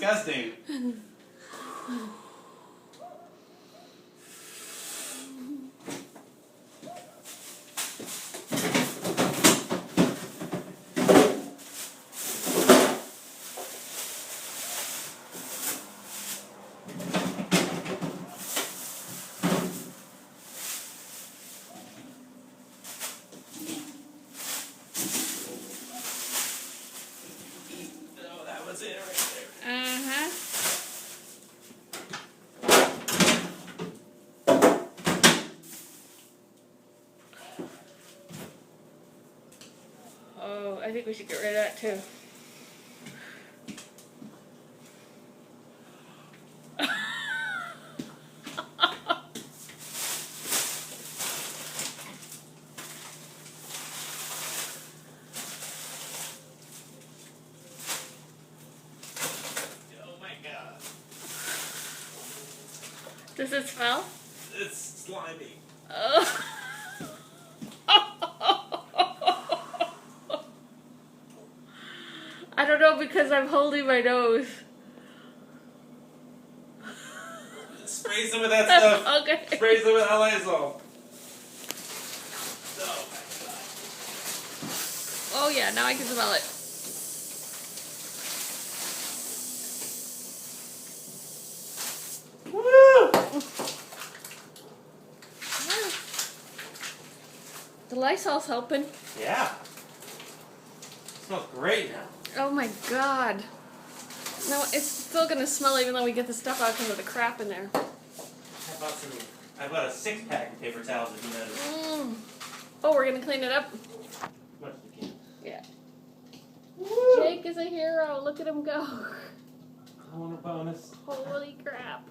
disgusting. That's it right there. Uh-huh. Oh, I think we should get rid of that too. Does it smell? It's slimy. Oh. I don't know because I'm holding my nose. Spray some of that stuff. Okay. Spray some of that Lysol. Oh my god. Oh yeah, now I can smell it. Woo! The Lysol's helping. Yeah. It smells great now. Oh my god. No, it's still gonna smell even though we get the stuff out because of the crap in there. I bought a 6-pack of paper towels if you noticed. Oh, we're gonna clean it up? Much as we can. Yeah. Woo! Jake is a hero. Look at him go. Homeowner bonus. Holy crap.